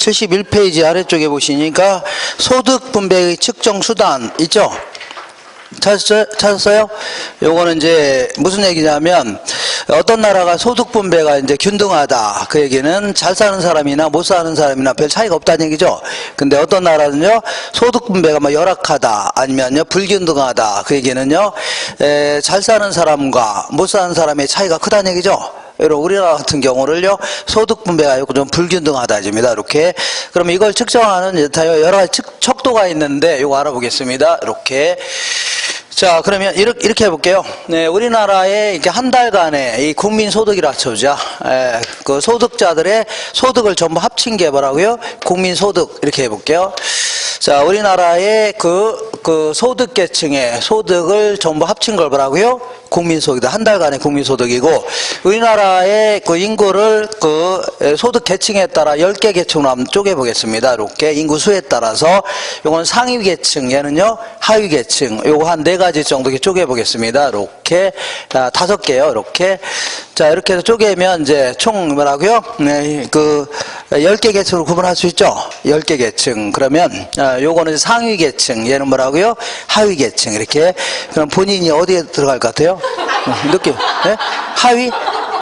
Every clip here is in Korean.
71페이지 아래쪽에 보시니까 소득 분배의 측정 수단 있죠? 찾았어요? 요거는 이제 무슨 얘기냐면 어떤 나라가 소득 분배가 이제 균등하다. 그 얘기는 잘 사는 사람이나 못 사는 사람이나 별 차이가 없다는 얘기죠. 근데 어떤 나라는요, 소득 분배가 막 열악하다. 아니면요, 불균등하다. 그 얘기는요, 잘 사는 사람과 못 사는 사람의 차이가 크다는 얘기죠. 우리나라 같은 경우를요, 소득 분배가 좀 불균등하다 입니다. 이렇게. 그러면 이걸 측정하는 여러 가지 척도가 있는데 이거 알아보겠습니다. 이렇게. 자, 그러면 이렇게 해볼게요. 네, 우리나라의 이렇게 한 달간의 이 국민 소득이라 쳐보자. 그 소득자들의 소득을 전부 합친 게 뭐라고요? 국민 소득. 이렇게 해볼게요. 자, 우리나라의 그 소득계층의 소득을 전부 합친 걸 뭐라고요? 국민소득이다. 한 달간의 국민소득이고, 우리나라의 그 인구를 그 소득 계층에 따라 10개 계층으로 한번 쪼개보겠습니다. 이렇게 인구수에 따라서 요건 상위 계층, 얘는요 하위 계층, 요거 한 4가지 정도 쪼개보겠습니다. 이렇게 5개요. 이렇게. 자, 이렇게 해서 쪼개면 이제 총 뭐라고요? 네, 그 10개 계층으로 구분할 수 있죠. 10개 계층. 그러면 요거는 상위 계층, 얘는 뭐라고요? 하위 계층. 이렇게. 그럼 본인이 어디에 들어갈 것 같아요? 느낌? 네? 하위?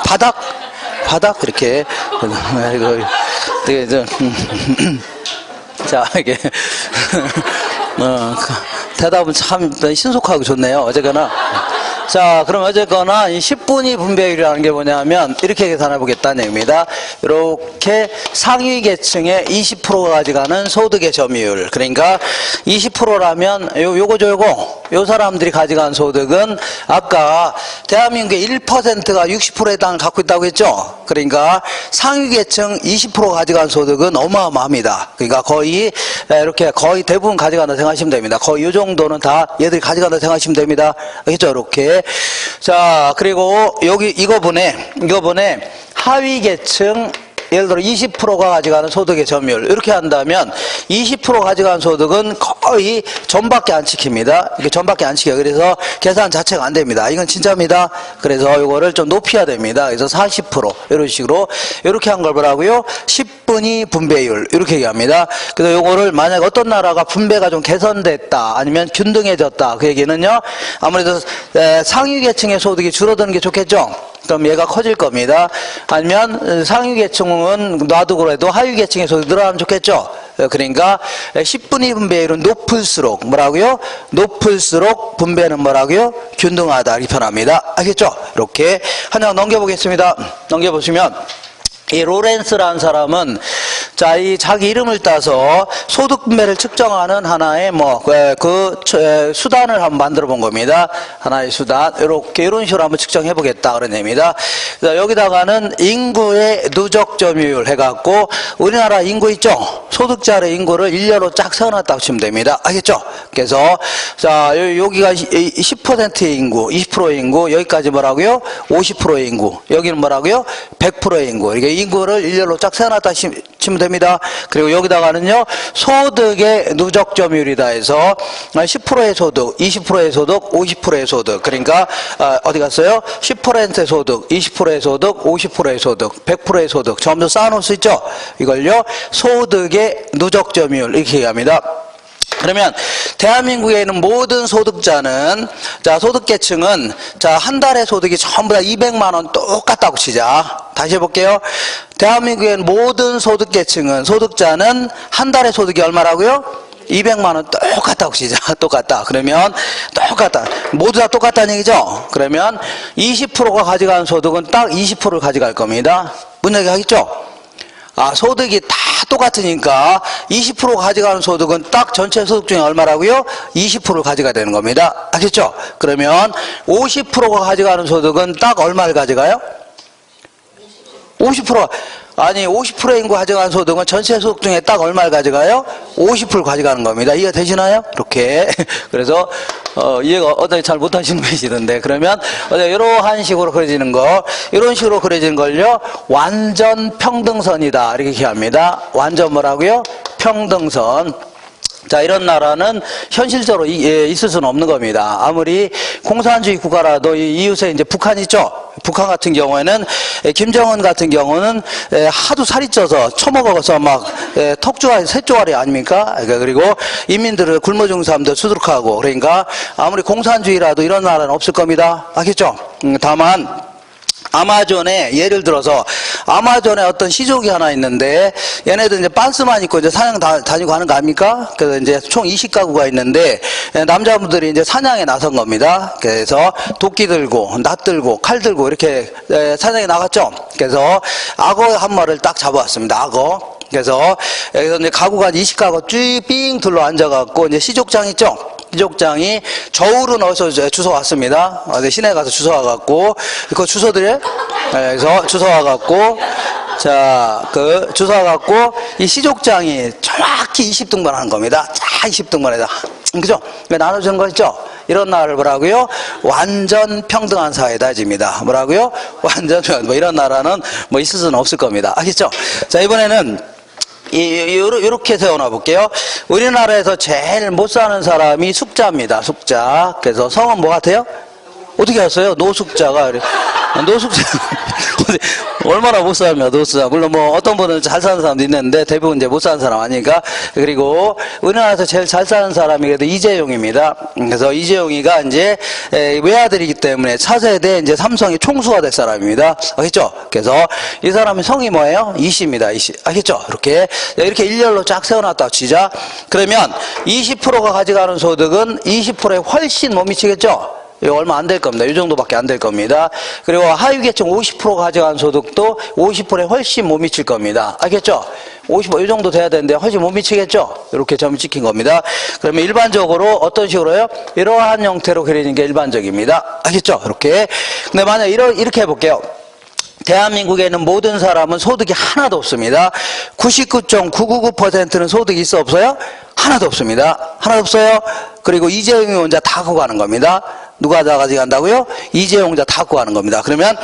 바닥? 이렇게. 되게 자, 이게 대답은 참 신속하고 좋네요. 어쨌거나. 자, 그럼 어쨌거나 이 10분위 분배율이라는 게 뭐냐면 이렇게 계산해 보겠다는 얘기입니다. 이렇게 상위 계층의 20%가 가져가는 소득의 점유율. 그러니까 20%라면 요거 사람들이 가져간 소득은 아까 대한민국의 1%가 60%의 땅을 갖고 있다고 했죠. 그러니까 상위 계층 20% 가져간 소득은 어마어마합니다. 그러니까 거의 이렇게 거의 대부분 가져간다 생각하시면 됩니다. 거의 이 정도는 다 얘들이 가져간다 생각하시면 됩니다. 알겠죠? 이렇게. 자, 그리고 이거분에 하위 계층, 예를 들어 20%가 가져가는 소득의 점유율 이렇게 한다면 20% 가져가는 소득은 거의 전밖에 안 지킵니다. 이게 전밖에 안 지켜요. 그래서 계산 자체가 안 됩니다. 이건 진짜입니다. 그래서 이거를 좀 높여야 됩니다. 그래서 40% 이런 식으로 이렇게 한 걸 뭐라고요? 10분위 분배율 이렇게 얘기합니다. 그래서 이거를 만약 어떤 나라가 분배가 좀 개선됐다 아니면 균등해졌다 그 얘기는요, 아무래도 상위 계층의 소득이 줄어드는 게 좋겠죠. 그럼 얘가 커질 겁니다. 아니면 상위 계층은 놔두고 해도 하위 계층의 소득이 늘어나면 좋겠죠. 그러니까 10분위 분배율은 높을수록 뭐라고요? 높을수록 분배는 뭐라고요? 균등하다 이렇게 표현합니다. 알겠죠? 이렇게 하나 넘겨보겠습니다. 넘겨보시면 이 로렌스라는 사람은 자, 이 자기 이름을 따서 소득 분배를 측정하는 하나의 수단을 한번 만들어 본 겁니다. 하나의 수단. 이런 식으로 한번 측정해 보겠다. 그런 의미입니다. 여기다가는 인구의 누적 점유율 해갖고 우리나라 인구 있죠? 소득자의 인구를 일렬로 쫙 세워놨다고 치면 됩니다. 알겠죠? 그래서 자, 여기가 10%의 인구, 20%의 인구, 여기까지 뭐라고요? 50%의 인구. 여기는 뭐라고요? 100%의 인구. 이게 인구를 일렬로 쫙 세워놨다 치면 됩니다. 그리고 여기다가는요, 소득의 누적 점유율이다 해서 10%의 소득, 20%의 소득, 50%의 소득. 그러니까 어디 갔어요? 10%의 소득, 20%의 소득, 50%의 소득, 100%의 소득. 점점 쌓아놓을 수 있죠? 이걸요, 소득의 누적 점유율 이렇게 얘기합니다. 그러면 대한민국에 있는 모든 소득자는, 자, 소득계층은 자, 한 달의 소득이 전부 다 200만 원 똑같다고 치자. 다시 해볼게요. 대한민국에 있는 모든 소득계층은, 소득자는 한 달의 소득이 얼마라고요? 200만 원 똑같다고 치자. 똑같다. 그러면 똑같다. 모두 다 똑같다는 얘기죠? 그러면 20%가 가져가는 소득은 딱 20%를 가져갈 겁니다. 무슨 얘기 하겠죠? 아, 소득이 다 똑같으니까 20% 가져가는 소득은 딱 전체 소득 중에 얼마라고요? 20%를 가져가야 되는 겁니다. 알겠죠? 그러면 50%가 가져가는 소득은 딱 얼마를 가져가요? 50%. 아니, 50%의 인구 가져가는 소득은 전체 소득 중에 딱 얼마를 가져가요? 50%를 가져가는 겁니다. 이해가 되시나요? 이렇게. 그래서 이해가 어떻게 잘 못하시는 분이시던데, 그러면 이러한 식으로 그려지는 거, 이런 식으로 그려지는 걸요, 완전 평등선이다 이렇게 얘기합니다. 완전 뭐라고요? 평등선. 자, 이런 나라는 현실적으로 있을 수는 없는 겁니다. 아무리 공산주의 국가라도 이웃에 이제 북한 있죠? 북한 같은 경우에는, 김정은 같은 경우는 하도 살이 쪄서 처먹어서 막 턱조가리, 셋조가리 아닙니까? 그리고 인민들을 굶어 죽는 사람들 수두룩하고, 그러니까 아무리 공산주의라도 이런 나라는 없을 겁니다. 알겠죠? 다만, 아마존에 예를 들어서 아마존에 어떤 시족이 하나 있는데 얘네들 이제 빤스만 입고 이제 사냥 다니고 하는 거 아닙니까? 그래서 이제 총 20가구가 있는데 남자분들이 이제 사냥에 나선 겁니다. 그래서 도끼 들고 낫 들고 칼 들고 이렇게 사냥에 나갔죠. 그래서 악어 한 마리를 딱 잡아왔습니다. 악어. 그래서 여기서 이제 가구가 20가구 쭉 삥 둘러 앉아갖고 이제 시족장 있죠. 시족장이 저울은 어디서 주워왔습니다. 시내에 가서 주워와갖고, 그거 주워드려? 그래서 주워와갖고, 자, 주워와갖고, 이 시족장이 정확히 20등분 하는 겁니다. 자, 20등분에다. 그죠? 나눠주는 거 있죠? 이런 나라를 뭐라고요? 완전 평등한 사회다, 집니다. 뭐라고요? 완전 뭐 이런 나라는 뭐 있을 수는 없을 겁니다. 알겠죠? 자, 이번에는 요렇게 세워놔 볼게요. 우리나라에서 제일 못 사는 사람이 숙자입니다. 숙자. 그래서 성은 뭐 같아요? 어떻게 아세요? 노숙자가. 노숙자. 얼마나 못 삽니까, 노숙자. 물론 뭐 어떤 분은 잘 사는 사람도 있는데 대부분 이제 못 사는 사람 아니니까. 그리고 우리나라에서 제일 잘 사는 사람이 그래도 이재용입니다. 그래서 이재용이가 이제 외아들이기 때문에 차세대 이제 삼성의 총수가 될 사람입니다. 알겠죠? 그래서 이 사람의 성이 뭐예요? 이씨입니다, 이씨. 알겠죠? 이렇게 일렬로 쫙 세워놨다 치자. 그러면 20%가 가져가는 소득은 20%에 훨씬 못 미치겠죠? 이거 얼마 안 될 겁니다. 이 정도밖에 안 될 겁니다. 그리고 하위계층 50%가 가져간 소득도 50%에 훨씬 못 미칠 겁니다. 알겠죠? 50%, 이 정도 돼야 되는데 훨씬 못 미치겠죠? 이렇게 점을 찍힌 겁니다. 그러면 일반적으로 어떤 식으로요? 이러한 형태로 그리는 게 일반적입니다. 알겠죠? 이렇게. 근데 만약 이렇게 해볼게요. 대한민국에는 모든 사람은 소득이 하나도 없습니다. 99.999%는 소득이 있어 없어요? 하나도 없습니다. 하나도 없어요. 그리고 이재용이 혼자 다 갖고 가는 겁니다. 누가 다 가져간다고요? 이재용 혼자 다 갖고 가는 겁니다. 그러면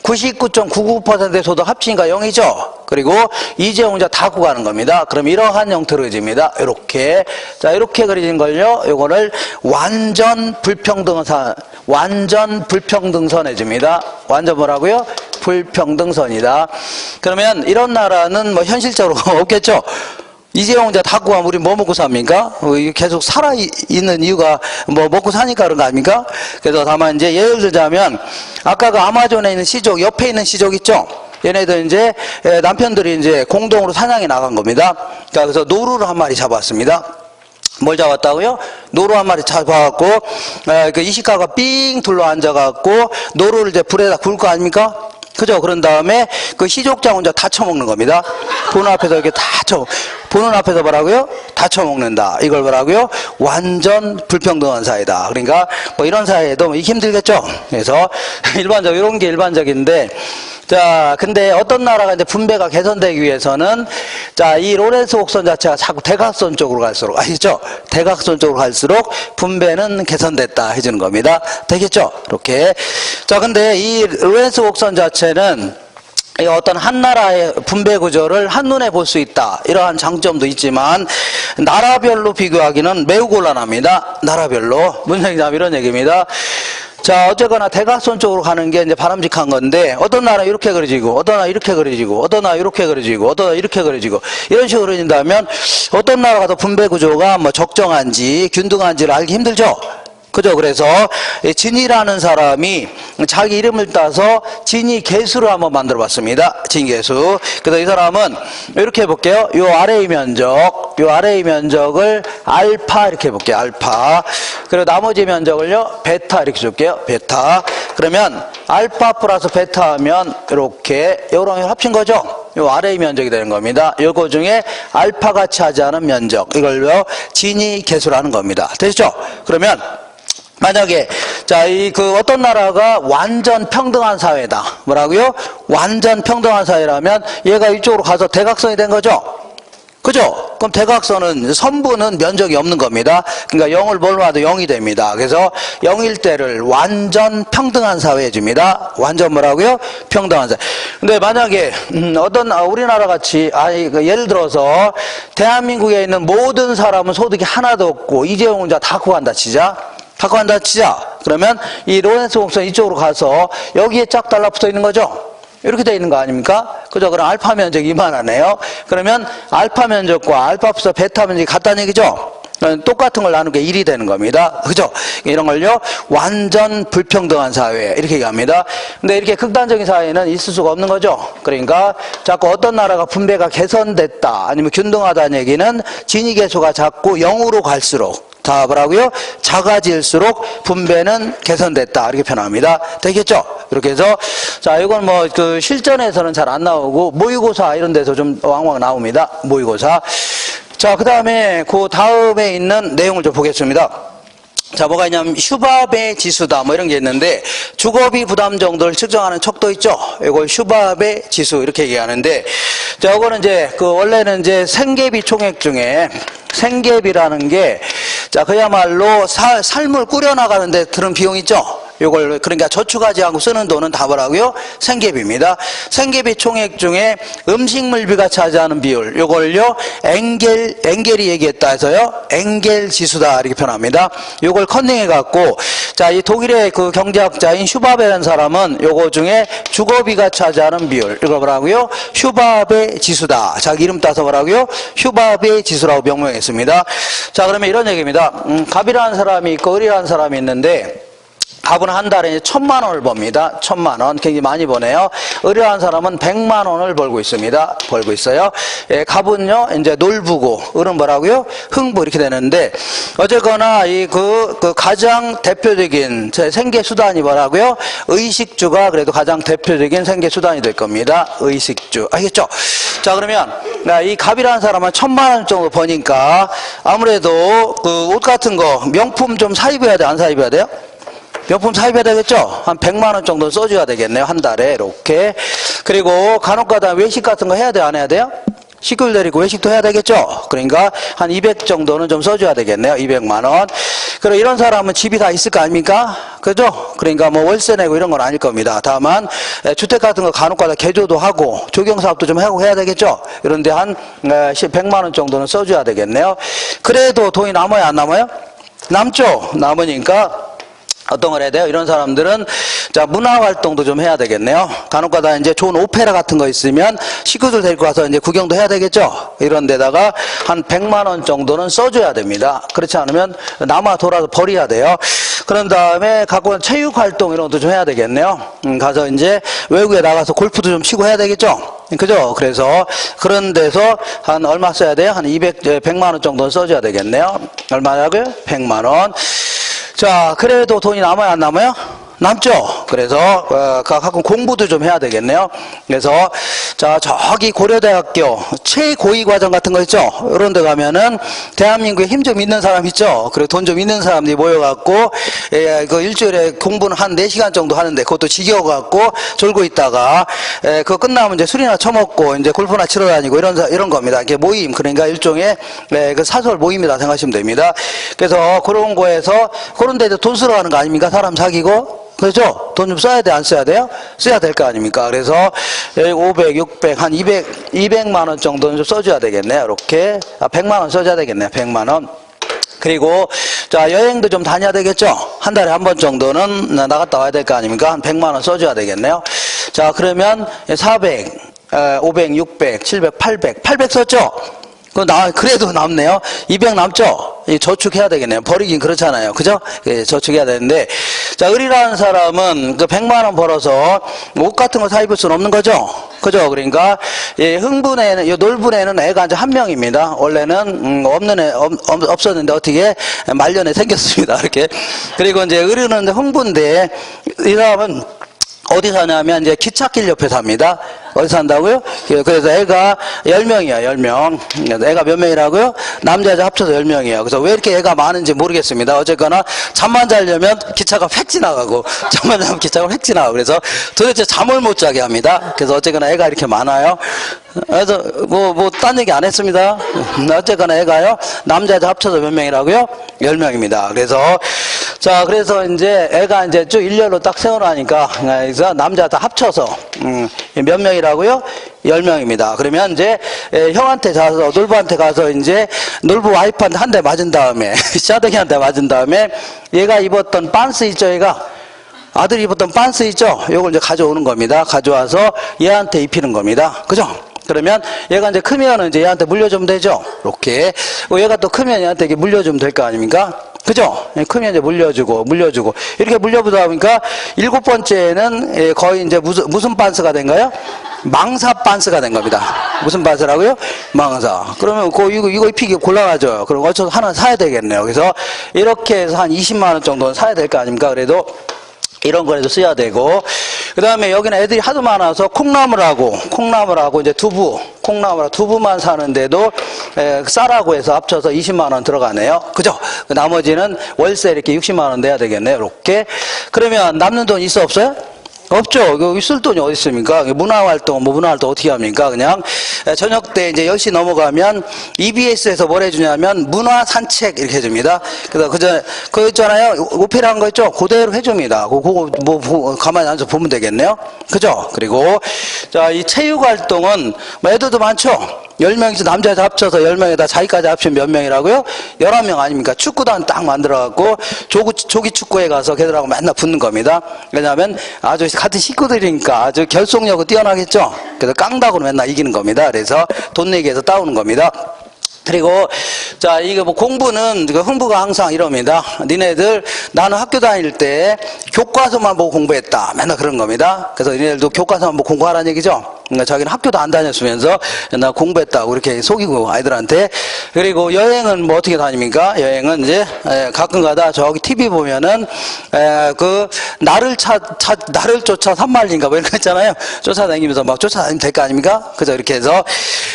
99.99%의 소득 합치니까 0이죠. 그리고 이재용 혼자 다 갖고 가는 겁니다. 그럼 이러한 형태로 그려집니다. 이렇게. 자, 이렇게 그려진 걸요. 요거를 완전 불평등선 해줍니다. 완전 뭐라고요? 불평등선이다. 그러면 이런 나라는 뭐 현실적으로 없겠죠? 이재용 혼자 다 구하면 우리 뭐 먹고 삽니까? 계속 살아있는 이유가 뭐 먹고 사니까 그런 거 아닙니까? 그래서 다만 이제 예를 들자면 아까 그 아마존에 있는 시족, 옆에 있는 시족 있죠? 얘네들 이제 남편들이 이제 공동으로 사냥에 나간 겁니다. 그래서 노루를 한 마리 잡았습니다. 뭘 잡았다고요? 노루 한 마리 잡아갖고 그 이시가가 삥 둘러 앉아갖고 노루를 이제 불에다 구울 거 아닙니까? 그죠? 그런 다음에 그 시족장 혼자 다 처먹는 겁니다. 보는 앞에서 이렇게 보는 앞에서 뭐라고요? 다 처먹는다. 이걸 뭐라고요? 완전 불평등한 사회다. 그러니까 뭐 이런 사회에도 뭐 힘들겠죠? 그래서 이런 게 일반적인데, 자, 근데 어떤 나라가 이제 분배가 개선되기 위해서는, 자, 이 로렌츠 곡선 자체가 자꾸 대각선 쪽으로 갈수록, 아시죠? 대각선 쪽으로 갈수록 분배는 개선됐다 해주는 겁니다. 되겠죠? 이렇게. 자, 근데 이 로렌츠 곡선 자체는 어떤 한 나라의 분배 구조를 한눈에 볼 수 있다. 이러한 장점도 있지만, 나라별로 비교하기는 매우 곤란합니다. 나라별로. 문장이자면 이런 얘기입니다. 자, 어쨌거나 대각선 쪽으로 가는 게 이제 바람직한 건데, 어떤 나라 이렇게 그려지고, 어떤 나라 이렇게 그려지고, 어떤 나라 이렇게 그려지고, 어떤 나라 이렇게 그려지고, 이런 식으로 그려진다면, 어떤 나라가 더 분배 구조가 뭐 적정한지, 균등한지를 알기 힘들죠? 그죠? 그래서 진이라는 사람이 자기 이름을 따서 진이 개수를 한번 만들어 봤습니다. 진개수. 그래서 이 사람은 이렇게 해볼게요. 요 아래의 면적을 알파 이렇게 해볼게요. 알파. 그리고 나머지 면적을요 베타 이렇게 줄게요. 베타. 그러면 알파 플러스 베타 하면 이렇게 요런 합친 거죠. 요 아래의 면적이 되는 겁니다. 요거 중에 알파가 차지하는 면적, 이걸요 진이 개수라는 겁니다. 되시죠? 그러면 만약에 자, 어떤 나라가 완전 평등한 사회다. 뭐라고요? 완전 평등한 사회라면 얘가 이쪽으로 가서 대각선이 된 거죠. 그죠? 그럼 대각선은 선분은 면적이 없는 겁니다. 그러니까 0을 뭘로 봐도 0이 됩니다. 그래서 0일 때를 완전 평등한 사회 해줍니다. 완전 뭐라고요? 평등한 사회. 근데 만약에 우리나라 같이 예를 들어서 대한민국에 있는 모든 사람은 소득이 하나도 없고 이재용 혼자 다 구한다 치자. 그러면 이 로렌츠 곡선 이쪽으로 가서 여기에 쫙 달라붙어 있는 거죠. 이렇게 돼 있는 거 아닙니까? 그죠? 그럼 알파 면적이 이만하네요. 그러면 알파 면적과 알파 플러스 베타 면적이 같다는 얘기죠? 똑같은 걸 나누게 1이 되는 겁니다. 그죠? 이런 걸요, 완전 불평등한 사회. 이렇게 얘기합니다. 근데 이렇게 극단적인 사회는 있을 수가 없는 거죠. 그러니까 자꾸 어떤 나라가 분배가 개선됐다, 아니면 균등하다는 얘기는 진위계수가 자꾸 0으로 갈수록 다 뭐라고요? 작아질수록 분배는 개선됐다. 이렇게 표현합니다. 되겠죠? 이렇게 해서, 자, 이건 뭐, 실전에서는 잘 안 나오고, 모의고사 이런 데서 좀 왕왕 나옵니다. 모의고사. 자, 그 다음에 있는 내용을 좀 보겠습니다. 자, 뭐가 있냐면 슈밥의 지수다 뭐 이런 게 있는데, 주거비 부담 정도를 측정하는 척도 있죠. 이걸 슈밥의 지수 이렇게 얘기하는데, 자, 이거는 이제 원래는 이제 생계비 총액 중에 생계비라는 게, 자, 그야말로 삶을 꾸려나가는데 드는 비용 있죠. 요걸 그러니까 저축하지 않고 쓰는 돈은 다 뭐라고요? 생계비입니다. 생계비 총액 중에 음식물비가 차지하는 비율, 요걸요 엥겔이 얘기했다 해서요 엥겔 지수다 이렇게 표현합니다. 요걸 컨닝해 갖고, 자, 이 독일의 경제학자인 슈밥이라는 사람은 요거 중에 주거비가 차지하는 비율, 이거 뭐라고요? 슈밥의 지수다. 자기 이름 따서 뭐라고요? 슈밥의 지수라고 명명했습니다. 자, 그러면 이런 얘기입니다. 갑이라는 사람이 있고 을이라는 사람이 있는데, 갑은 한 달에 1,000만 원을 법니다. 1,000만 원. 굉장히 많이 버네요. 을이라는 사람은 100만 원을 벌고 있습니다. 벌고 있어요. 예, 갑은요, 이제 놀부고, 을은 뭐라고요? 흥부 이렇게 되는데, 어쨌거나 가장 대표적인 생계수단이 뭐라고요? 의식주가 그래도 가장 대표적인 생계수단이 될 겁니다. 의식주. 알겠죠? 자, 그러면, 이 갑이라는 사람은 1,000만 원 정도 버니까, 아무래도 옷 같은 거, 명품 좀 사입어야 돼? 안 사입어야 돼요? 명품 사입해야 되겠죠? 한 100만 원 정도 써줘야 되겠네요. 한 달에 이렇게. 그리고 간혹가다 외식 같은 거 해야 돼요? 안 해야 돼요? 식구들 데리고 외식도 해야 되겠죠? 그러니까 한 200 정도는 좀 써줘야 되겠네요. 200만 원. 그리고 이런 사람은 집이 다 있을 거 아닙니까? 그죠? 그러니까 뭐 월세 내고 이런 건 아닐 겁니다. 다만 주택 같은 거 간혹가다 개조도 하고 조경사업도 좀 하고 해야 되겠죠? 이런데 한 100만 원 정도는 써줘야 되겠네요. 그래도 돈이 남아요? 안 남아요? 남죠? 남으니까 어떤 걸 해야 돼요? 이런 사람들은, 자, 문화활동도 좀 해야 되겠네요. 간혹가다 이제 좋은 오페라 같은 거 있으면 식구들 데리고 가서 이제 구경도 해야 되겠죠? 이런 데다가 한 100만 원 정도는 써줘야 됩니다. 그렇지 않으면 남아 돌아서 버려야 돼요. 그런 다음에 갖고 온 체육활동 이런 것도 좀 해야 되겠네요. 가서 이제 외국에 나가서 골프도 좀 치고 해야 되겠죠? 그죠? 그래서 그런 데서 한 얼마 써야 돼요? 한 100만 원 정도는 써줘야 되겠네요. 얼마냐고요? 100만 원. 자, 그래도 돈이 남아요? 안 남아요? 남죠? 그래서 가끔 공부도 좀 해야 되겠네요. 그래서 자, 저기 고려대학교 최고위 과정 같은 거 있죠? 이런 데 가면은 대한민국에 힘 좀 있는 사람 있죠? 그리고 돈 좀 있는 사람들이 모여갖고 일주일에 공부는 한 4시간 정도 하는데 그것도 지겨워갖고 졸고 있다가 그거 끝나면 이제 술이나 처먹고 이제 골프나 치러 다니고 이런 겁니다. 이게 모임, 그러니까 일종의 사설 모임이다 생각하시면 됩니다. 그래서 그런 거에서 그런 데도 돈 쓰러 가는 거 아닙니까? 사람 사귀고. 그렇죠? 돈 좀 써야 돼? 안 써야 돼요? 써야 될 거 아닙니까? 그래서 500, 600, 한 200만 원 정도는 좀 써줘야 되겠네요. 이렇게. 100만 원 써줘야 되겠네요. 100만 원. 그리고 자, 여행도 좀 다녀야 되겠죠? 한 달에 한 번 정도는 나갔다 와야 될 거 아닙니까? 한 100만 원 써줘야 되겠네요. 자, 그러면 400, 500, 600, 700, 800 썼죠? 그래도 남네요. 200 남죠? 저축해야 되겠네요. 버리긴 그렇잖아요. 그죠? 저축해야 되는데. 자, 을이라는 사람은 100만 원 벌어서 옷 같은 거 사 입을 수는 없는 거죠? 그죠? 그러니까, 놀분에는 애가 이제 한 명입니다. 원래는, 없었는데 어떻게 말년에 생겼습니다. 이렇게. 그리고 이제 을은 흥부인데, 이 사람은 어디 사냐면 이제 기찻길 옆에 삽니다. 어디서 한다고요? 그래서 애가 10명이야, 10명. 애가 몇 명이라고요? 남자, 여자 합쳐서 10명이에요. 그래서 왜 이렇게 애가 많은지 모르겠습니다. 어쨌거나 잠만 자려면 기차가 획 지나가고, 잠만 자면 기차가 획 지나가고, 그래서 도대체 잠을 못 자게 합니다. 그래서 어쨌거나 애가 이렇게 많아요. 그래서 딴 얘기 안 했습니다. 어쨌거나 애가요, 남자, 여자 합쳐서 몇 명이라고요? 10명입니다. 그래서 이제 애가 이제 쭉 일렬로 딱 세워놓으니까, 그래서 남자 다 합쳐서, 몇 명이라고요? 10명입니다. 그러면 이제 형한테 가서, 놀부한테 가서 이제 놀부 와이프한테 한 대 맞은 다음에, 샤댕이한테 맞은 다음에, 얘가 입었던 빤스 있죠, 얘가? 아들이 입었던 빤스 있죠? 요걸 이제 가져오는 겁니다. 가져와서 얘한테 입히는 겁니다. 그죠? 그러면 얘가 이제 크면은 이제 얘한테 물려주면 되죠? 이렇게. 얘가 또 크면 얘한테 이렇게 물려주면 될 거 아닙니까? 그죠? 크면 이제 물려주고. 이렇게 물려보다 보니까 7번째는 거의 이제 무슨 빤스가 된가요? 망사 빤스가 된 겁니다. 무슨 빤스라고요? 망사. 그러면 이거 입히기 곤란하죠? 그럼 어쩌서 하나 사야 되겠네요. 그래서 이렇게 해서 한 20만원 정도는 사야 될 거 아닙니까? 그래도 이런 거라도 써야 되고, 그 다음에 여기는 애들이 하도 많아서 콩나물하고 이제 두부만 사는데도 쌀하고 해서 합쳐서 20만원 들어가네요. 그죠? 나머지는 월세 이렇게 60만원 내야 되겠네요. 이렇게. 그러면 남는 돈 있어 없어요? 없죠. 여기 쓸 돈이 어디 있습니까? 문화활동 어떻게 합니까? 그냥 저녁 때 이제 10시 넘어가면 EBS에서 뭘 해주냐면 문화산책 이렇게 해줍니다. 그래서 그거 있잖아요. 오페라 한 거 있죠? 그대로 해줍니다. 그거 가만히 앉아서 보면 되겠네요. 그죠? 그리고 자, 이 체육활동은 애들도 많죠? 10명이서 남자 합쳐서 10명에다 자기까지 합치면 몇 명이라고요? 11명 아닙니까? 축구단 딱 만들어갖고 조기 축구에 가서 걔들하고 맨날 붙는 겁니다. 왜냐하면 아주 같은 식구들이니까 아주 결속력은 뛰어나겠죠? 그래서 깡다구로 맨날 이기는 겁니다. 그래서 돈 내기해서 따오는 겁니다. 그리고 자, 이게 공부는 흥부가 항상 이럽니다. 니네들 나는 학교 다닐 때 교과서만 보고 공부했다. 맨날 그런 겁니다. 그래서 니네들도 교과서만 보고 공부하라는 얘기죠. 그러니까 자기는 학교도 안 다녔으면서 나 공부했다고 이렇게 속이고 아이들한테. 그리고 여행은 어떻게 다닙니까? 여행은 이제 가끔 가다 저기 TV 보면은 나를 쫓아 산말리인가 이런 거 있잖아요. 쫓아다니면서 막 쫓아다니면 될 거 아닙니까? 그죠? 이렇게 해서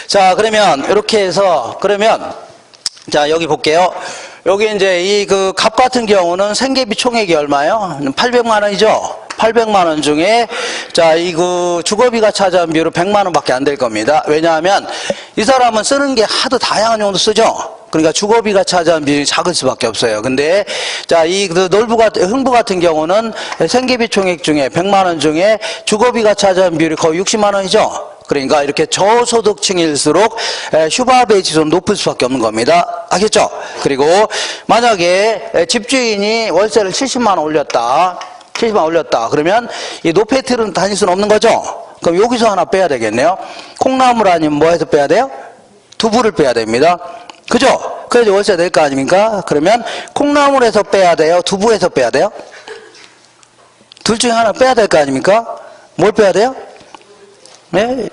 자, 그러면 이렇게 해서 자, 여기 볼게요. 여기 이제 갑 같은 경우는 생계비 총액이 얼마요? 800만 원이죠? 800만 원 중에, 자, 주거비가 차지한 비율은 100만 원 밖에 안 될 겁니다. 왜냐하면 이 사람은 쓰는 게 하도 다양한 용도 쓰죠? 그러니까 주거비가 차지한 비율이 작을 수밖에 없어요. 근데, 자, 흥부 같은 경우는 생계비 총액 중에 100만 원 중에 주거비가 차지한 비율이 거의 60만 원이죠? 그러니까 이렇게 저소득층일수록 휴바베 지수는 높을 수밖에 없는 겁니다. 알겠죠? 그리고 만약에 집주인이 월세를 70만 원 올렸다. 그러면 이 노페트는 다닐 수는 없는 거죠? 그럼 여기서 하나 빼야 되겠네요. 콩나물 아니면 뭐해서 빼야 돼요? 두부를 빼야 됩니다. 그죠? 그래서 월세 낼 거 아닙니까? 그러면 콩나물에서 빼야 돼요? 두부에서 빼야 돼요? 둘 중에 하나 빼야 될 거 아닙니까? 뭘 빼야 돼요? 네?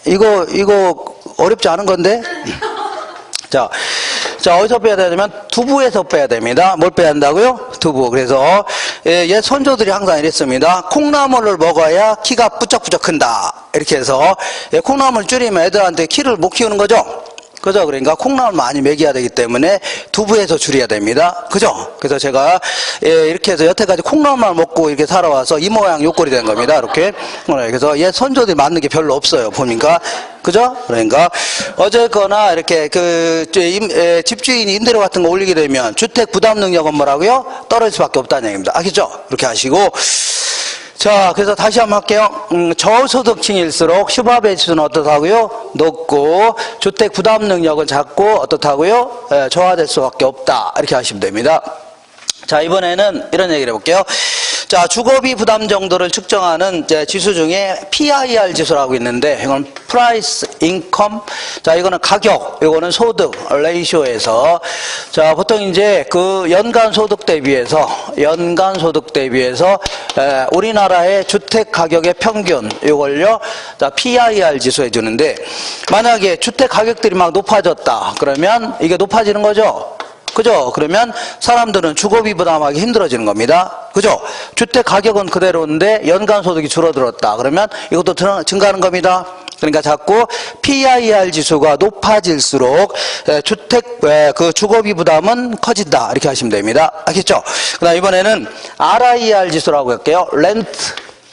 이거 어렵지 않은 건데? 자, 어디서 빼야 되냐면 두부에서 빼야 됩니다. 뭘 빼야 한다고요? 두부. 그래서 옛 선조들이 항상 이랬습니다. 콩나물을 먹어야 키가 부쩍부쩍 큰다. 이렇게 해서 콩나물 줄이면 애들한테 키를 못 키우는 거죠. 그죠? 그러니까 콩나물 많이 먹여야 되기 때문에 두부에서 줄여야 됩니다. 그죠? 그래서 제가 이렇게 해서 여태까지 콩나물만 먹고 이렇게 살아와서 이 모양 요꼴이 된 겁니다. 이렇게. 그래서 옛 선조들이 맞는 게 별로 없어요. 보니까. 그죠? 그러니까 어쨌거나 이렇게 집주인이 임대료 같은 거 올리게 되면 주택 부담 능력은 뭐라고요? 떨어질 수밖에 없다는 얘기입니다. 아시죠? 이렇게 하시고. 자, 그래서 다시 한번 할게요. 저소득층일수록 휴바베 지수는 어떻다고요? 높고 주택 부담 능력은 작고 어떻다고요? 저하될 수밖에 없다. 이렇게 하시면 됩니다. 자, 이번에는 이런 얘기를 해볼게요. 자, 주거비 부담 정도를 측정하는 지수 중에 PIR 지수라고 있는데, 이건 Price Income. 자, 이거는 가격, 이거는 소득, 레이쇼에서. 자, 보통 이제 연간 소득 대비해서, 우리나라의 주택 가격의 평균, 이걸요, 자, PIR 지수 해주는데, 만약에 주택 가격들이 막 높아졌다. 그러면 이게 높아지는 거죠? 그죠? 그러면 사람들은 주거비 부담하기 힘들어지는 겁니다. 그죠? 주택 가격은 그대로인데 연간 소득이 줄어들었다. 그러면 이것도 증가하는 겁니다. 그러니까 자꾸 PIR 지수가 높아질수록 주택 그 주거비 부담은 커진다. 이렇게 하시면 됩니다. 알겠죠? 그다음 이번에는 RIR 지수라고 할게요. 렌트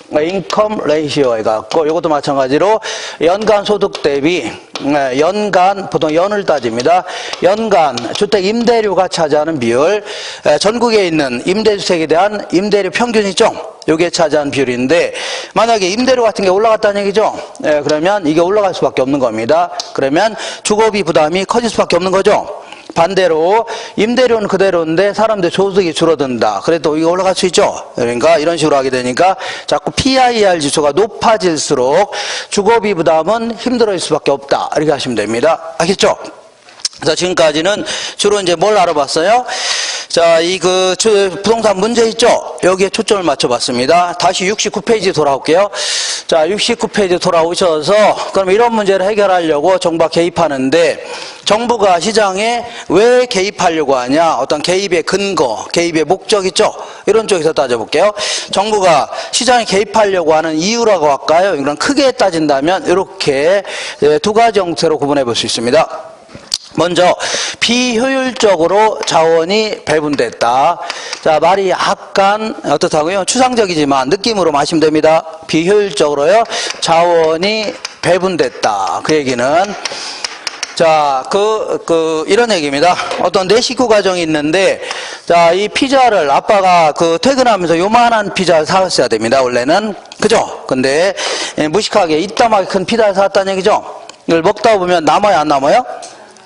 인컴 레이시오 해갖고 이것도 마찬가지로 연간 소득 대비 연간 보통 연을 따집니다. 연간 주택 임대료가 차지하는 비율, 전국에 있는 임대주택에 대한 임대료 평균이죠. 요게 차지하는 비율인데 만약에 임대료 같은 게 올라갔다는 얘기죠. 그러면 이게 올라갈 수밖에 없는 겁니다. 그러면 주거비 부담이 커질 수밖에 없는 거죠. 반대로 임대료는 그대로인데 사람들 소득이 줄어든다. 그래도 이거 올라갈 수 있죠. 그러니까 이런 식으로 하게 되니까 자꾸 PIR 지수가 높아질수록 주거비 부담은 힘들어질 수밖에 없다. 이렇게 하시면 됩니다. 알겠죠? 자, 지금까지는 주로 이제 뭘 알아봤어요? 자, 부동산 문제 있죠? 여기에 초점을 맞춰봤습니다. 다시 69페이지 돌아올게요. 자, 69페이지 돌아오셔서, 그럼 이런 문제를 해결하려고 정부가 개입하는데, 정부가 시장에 왜 개입하려고 하냐? 어떤 개입의 근거, 개입의 목적 있죠? 이런 쪽에서 따져볼게요. 정부가 시장에 개입하려고 하는 이유라고 할까요? 이건 크게 따진다면, 이렇게 두 가지 형태로 구분해 볼 수 있습니다. 먼저 비효율적으로 자원이 배분됐다. 자, 말이 약간 어떻다고요? 추상적이지만 느낌으로 마시면 됩니다. 비효율적으로요 자원이 배분됐다. 그 얘기는 자, 이런 얘기입니다. 어떤 내 식구 가정이 있는데, 자, 이 피자를 아빠가 퇴근하면서 요만한 피자를 사왔어야 됩니다. 원래는. 그죠? 근데 무식하게 이따만하게 큰 피자를 사왔다는 얘기죠. 이걸 먹다 보면 남아요, 안 남아요?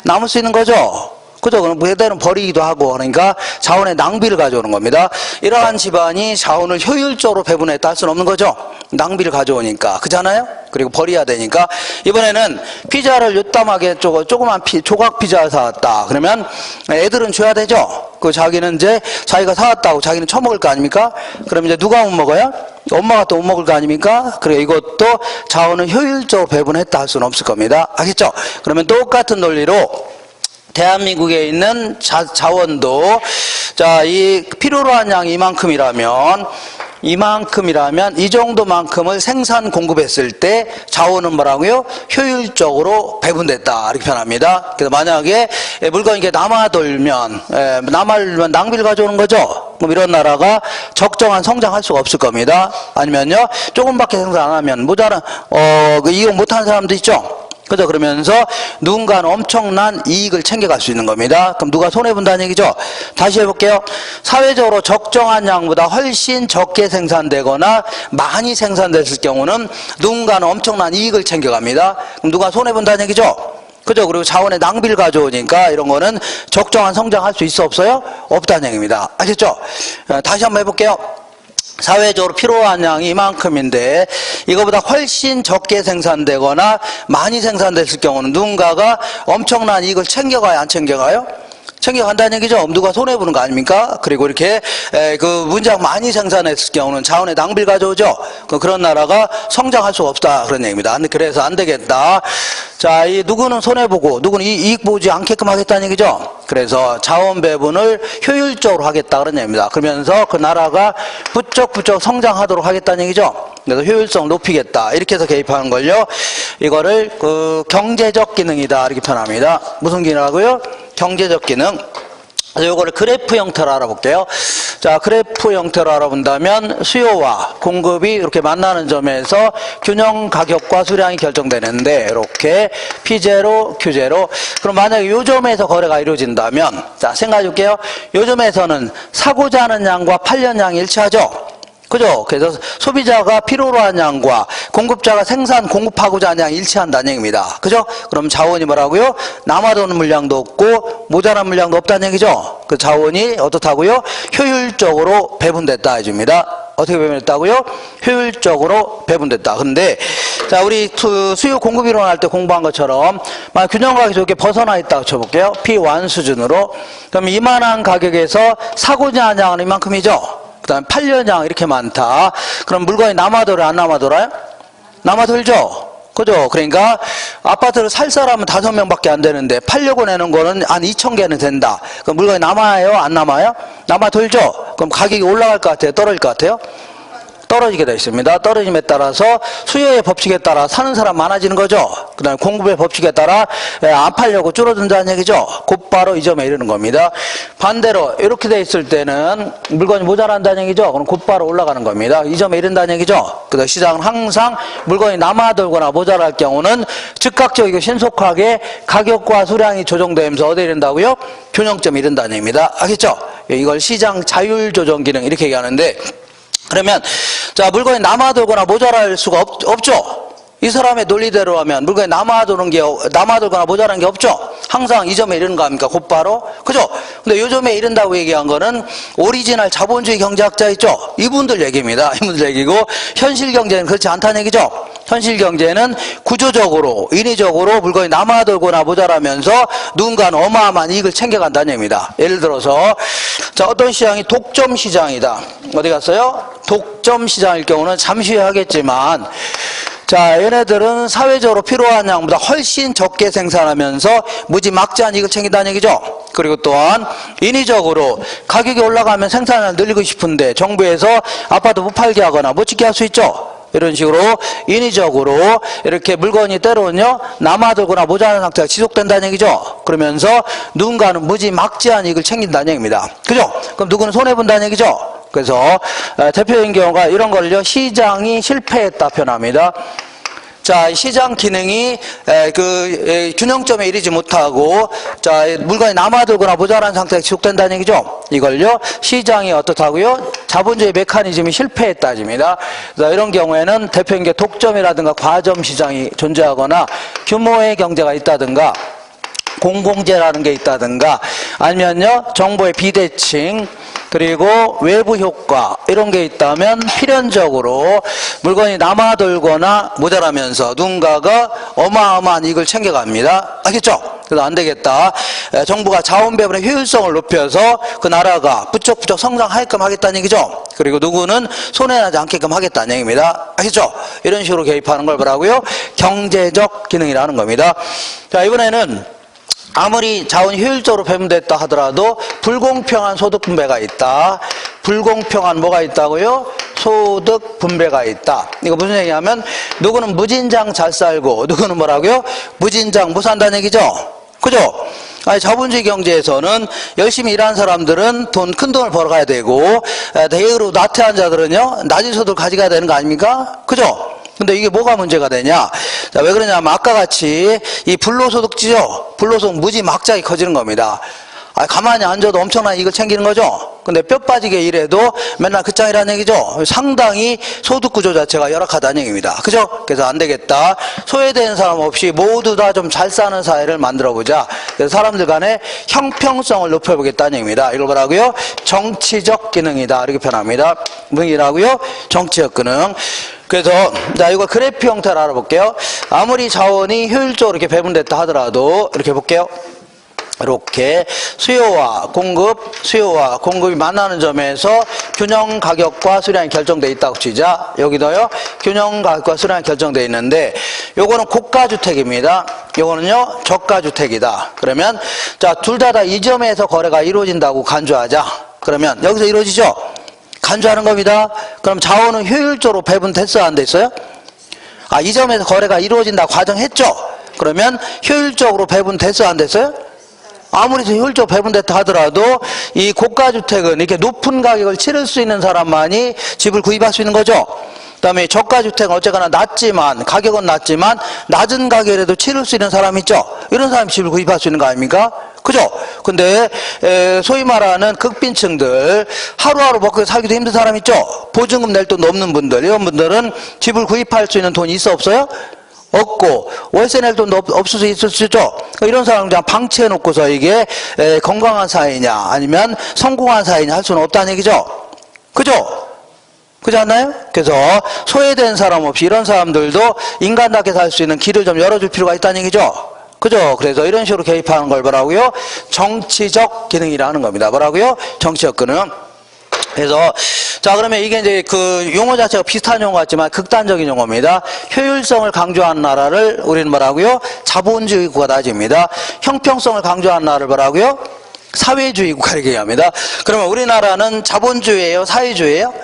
남을 수 있는 거죠. 그죠? 그럼 그대로 버리기도 하고, 그러니까 자원의 낭비를 가져오는 겁니다. 이러한 집안이 자원을 효율적으로 배분했다 할 수는 없는 거죠. 낭비를 가져오니까. 그잖아요? 그리고 버려야 되니까. 이번에는 피자를 요따하게 조그만 조각 피자를 사왔다. 그러면 애들은 줘야 되죠? 자기는 이제 자기가 사왔다고 자기는 처먹을 거 아닙니까? 그럼 이제 누가 못 먹어요? 엄마가 또 못 먹을 거 아닙니까? 그래, 이것도 자원을 효율적으로 배분했다 할 수는 없을 겁니다. 알겠죠? 그러면 똑같은 논리로 대한민국에 있는 자원도, 자, 이 필요로 한 양이 이만큼이라면 이 정도만큼을 생산 공급했을 때 자원은 뭐라고요? 효율적으로 배분됐다. 이렇게 표현합니다. 그래서 만약에 물건이 이렇게 남아돌면 낭비를 가져오는 거죠. 그럼 이런 나라가 적정한 성장할 수가 없을 겁니다. 아니면요, 조금밖에 생산 안 하면 모자란, 이용 못하는 사람도 있죠. 그죠? 그러면서 누군가는 엄청난 이익을 챙겨갈 수 있는 겁니다. 그럼 누가 손해본다는 얘기죠? 다시 해볼게요. 사회적으로 적정한 양보다 훨씬 적게 생산되거나 많이 생산됐을 경우는 누군가는 엄청난 이익을 챙겨갑니다. 그럼 누가 손해본다는 얘기죠? 그죠? 그리고 자원의 낭비를 가져오니까 이런 거는 적정한 성장할 수 있어 없어요? 없다는 얘기입니다. 아셨죠? 다시 한번 해볼게요. 사회적으로 필요한 양이 이만큼인데 이거보다 훨씬 적게 생산되거나 많이 생산됐을 경우는 누군가가 엄청난 이익을 챙겨가요, 안 챙겨가요? 챙겨간다는 얘기죠. 누가 손해보는 거 아닙니까? 그리고 이렇게 문장 많이 생산했을 경우는 자원의 낭비를 가져오죠. 그런 나라가 성장할 수가 없다, 그런 얘기입니다. 그래서 안 되겠다. 자, 이 누구는 손해보고 누구는 이익 보지 않게끔 하겠다는 얘기죠. 그래서 자원 배분을 효율적으로 하겠다, 그런 얘기입니다. 그러면서 그 나라가 부쩍부쩍 성장하도록 하겠다는 얘기죠. 그래서 효율성을 높이겠다, 이렇게 해서 개입하는 걸요, 이거를 경제적 기능이다, 이렇게 표현합니다. 무슨 기능이라고요? 경제적 기능. 이거를 그래프 형태로 알아볼게요. 자, 그래프 형태로 알아본다면 수요와 공급이 이렇게 만나는 점에서 균형 가격과 수량이 결정되는데, 이렇게 P0, Q0. 그럼 만약에 요 점에서 거래가 이루어진다면, 자, 생각해 볼게요. 요 점에서는 사고자 하는 양과 팔려는 양이 일치하죠? 그죠? 그래서 소비자가 필요로 하는 양과 공급자가 공급하고자 하는 양이 일치한다는 얘기입니다. 그죠? 그럼 자원이 뭐라고요? 남아도는 물량도 없고 모자란 물량도 없다는 얘기죠? 그 자원이 어떻다고요? 효율적으로 배분됐다 해줍니다. 어떻게 배분됐다고요? 효율적으로 배분됐다. 근데 자, 우리 수요 공급 이론 할 때 공부한 것처럼 만약 균형 가격이 이렇게 벗어나 있다고 쳐볼게요. P1 수준으로. 그럼 이만한 가격에서 사고자 하는 양은 이만큼이죠? 그 다음에 팔려냥 이렇게 많다. 그럼 물건이 남아돌아요, 안 남아돌아요? 남아돌죠? 그죠? 그러니까 아파트를 살 사람은 5명밖에 안 되는데 팔려고 내는 거는 한 2,000개는 된다. 그럼 물건이 남아요? 안 남아요? 남아 돌죠? 그럼 가격이 올라갈 것 같아요? 떨어질 것 같아요? 떨어지게 되어 있습니다. 떨어짐에 따라서 수요의 법칙에 따라 사는 사람 많아지는 거죠. 그 다음에 공급의 법칙에 따라 안 팔려고 줄어든다는 얘기죠. 곧바로 이 점에 이르는 겁니다. 반대로 이렇게 되어 있을 때는 물건이 모자란다는 얘기죠. 그럼 곧바로 올라가는 겁니다. 이 점에 이른다는 얘기죠. 그래서 시장은 항상 물건이 남아돌거나 모자랄 경우는 즉각적이고 신속하게 가격과 수량이 조정되면서 어디에 이른다고요? 균형점에 이른다는 얘기입니다. 알겠죠? 이걸 시장 자율 조정 기능 이렇게 얘기하는데, 그러면 자 물건이 남아돌거나 모자랄 수가 없죠. 이 사람의 논리대로 하면 물건이 남아돌거나 모자란 게 없죠. 항상 이 점에 이르는 거 아닙니까? 곧바로. 그죠? 근데 요 점에 이른다고 얘기한 거는 오리지널 자본주의 경제학자 있죠? 이분들 얘기입니다. 이분들 얘기고, 현실 경제는 그렇지 않다는 얘기죠. 현실 경제는 구조적으로, 인위적으로 물건이 남아돌거나 모자라면서 누군가는 어마어마한 이익을 챙겨간다는 얘기입니다. 예를 들어서 자 어떤 시장이 독점 시장이다. 어디 갔어요? 독점 시장일 경우는 잠시 후에 하겠지만, 자 얘네들은 사회적으로 필요한 양보다 훨씬 적게 생산하면서 무지막지한 이익을 챙긴다는 얘기죠. 그리고 또한 인위적으로 가격이 올라가면 생산을 늘리고 싶은데 정부에서 아파트 못 팔게 하거나 못 짓게 할 수 있죠. 이런 식으로 인위적으로 이렇게 물건이 때로는요 남아돌거나 모자란 상태가 지속된다는 얘기죠. 그러면서 누군가는 무지막지한 이익을 챙긴다는 얘기입니다. 그죠? 그럼 누구는 손해본다는 얘기죠. 그래서 대표적인 경우가 이런 걸요, 시장이 실패했다 표현합니다. 자, 시장 기능이 균형점에 이르지 못하고, 자, 물건이 남아돌거나 모자란 상태가 지속된다는 얘기죠. 이걸요, 시장이 어떻다고요? 자본주의 메커니즘이 실패했다집니다. 그래서 이런 경우에는 대표적인 게 독점이라든가 과점 시장이 존재하거나 규모의 경제가 있다든가 공공재라는 게 있다든가 아니면요 정보의 비대칭 그리고 외부 효과 이런 게 있다면 필연적으로 물건이 남아돌거나 모자라면서 누군가가 어마어마한 이익을 챙겨갑니다. 알겠죠? 그래서 안 되겠다. 정부가 자원 배분의 효율성을 높여서 그 나라가 부쩍부쩍 성장하게끔 하겠다는 얘기죠. 그리고 누구는 손해나지 않게끔 하겠다는 얘기입니다. 알겠죠? 이런 식으로 개입하는 걸 뭐라고요? 경제적 기능이라는 겁니다. 자, 이번에는 아무리 자원이 효율적으로 배분됐다 하더라도 불공평한 소득 분배가 있다. 불공평한 뭐가 있다고요? 소득 분배가 있다. 이거 무슨 얘기냐면 누구는 무진장 잘 살고 누구는 뭐라고요? 무진장 못 산다는 얘기죠. 그죠? 아니, 자본주의 경제에서는 열심히 일하는 사람들은 큰 돈을 벌어가야 되고 대외로 나태한 자들은요 낮은 소득을 가져가야 되는 거 아닙니까? 그죠? 근데 이게 뭐가 문제가 되냐? 자, 왜 그러냐면 아까 같이 이 불로소득지죠? 불로소득 무지막지하게 커지는 겁니다. 가만히 앉아도 엄청난 이익을 챙기는 거죠? 근데 뼈 빠지게 일해도 맨날 그 짱이라는 얘기죠? 상당히 소득 구조 자체가 열악하다는 얘기입니다. 그죠? 그래서 안 되겠다. 소외되는 사람 없이 모두 다 좀 잘 사는 사회를 만들어 보자. 그래서 사람들 간의 형평성을 높여보겠다는 얘기입니다. 이걸 뭐라고요? 정치적 기능이다. 이렇게 표현합니다. 뭐라고요? 정치적 기능. 그래서 자 이거 그래프 형태로 알아볼게요. 아무리 자원이 효율적으로 이렇게 배분됐다 하더라도 이렇게 볼게요. 이렇게 수요와 공급이 만나는 점에서 균형 가격과 수량이 결정되어 있다고 치자. 여기도요 균형 가격과 수량이 결정되어 있는데 요거는 고가주택입니다. 요거는요 저가주택이다. 그러면 자 둘 다 이 점에서 거래가 이루어진다고 간주하자. 그러면 여기서 이루어지죠? 간주하는 겁니다. 그럼 자원은 효율적으로 배분됐어요? 안 됐어요? 이 점에서 거래가 이루어진다고 가정했죠? 그러면 효율적으로 배분됐어요? 안 됐어요? 아무리 효율적으로 배분됐다 하더라도 이 고가주택은 이렇게 높은 가격을 치를 수 있는 사람만이 집을 구입할 수 있는 거죠. 그 다음에 저가주택은 어쨌거나 낮지만 가격은 낮지만 낮은 가격에도 치를 수 있는 사람이 있죠. 이런 사람이 집을 구입할 수 있는 거 아닙니까? 그죠? 근데 소위 말하는 극빈층들 하루하루 먹고 살기도 힘든 사람 있죠. 보증금 낼 돈도 없는 분들 이런 분들은 집을 구입할 수 있는 돈이 있어 없어요? 없고 월세 낼 돈도 없을 수 있을 수 있죠. 이런 사람은 그냥 방치해 놓고서 이게 건강한 사회냐 아니면 성공한 사회냐 할 수는 없다는 얘기죠. 그죠? 그렇지 않나요? 그래서 소외된 사람 없이 이런 사람들도 인간답게 살 수 있는 길을 좀 열어줄 필요가 있다는 얘기죠. 그죠? 그래서 이런 식으로 개입하는 걸 뭐라고요? 정치적 기능이라는 겁니다. 뭐라고요? 정치적 기능. 그래서 자 그러면 이게 이제 그 용어 자체가 비슷한 용어 같지만 극단적인 용어입니다. 효율성을 강조한 나라를 우리는 뭐라고요? 자본주의 국가다집니다. 형평성을 강조한 나라를 뭐라고요? 사회주의 국가 이렇게 얘기합니다. 그러면 우리나라는 자본주의예요? 사회주의예요?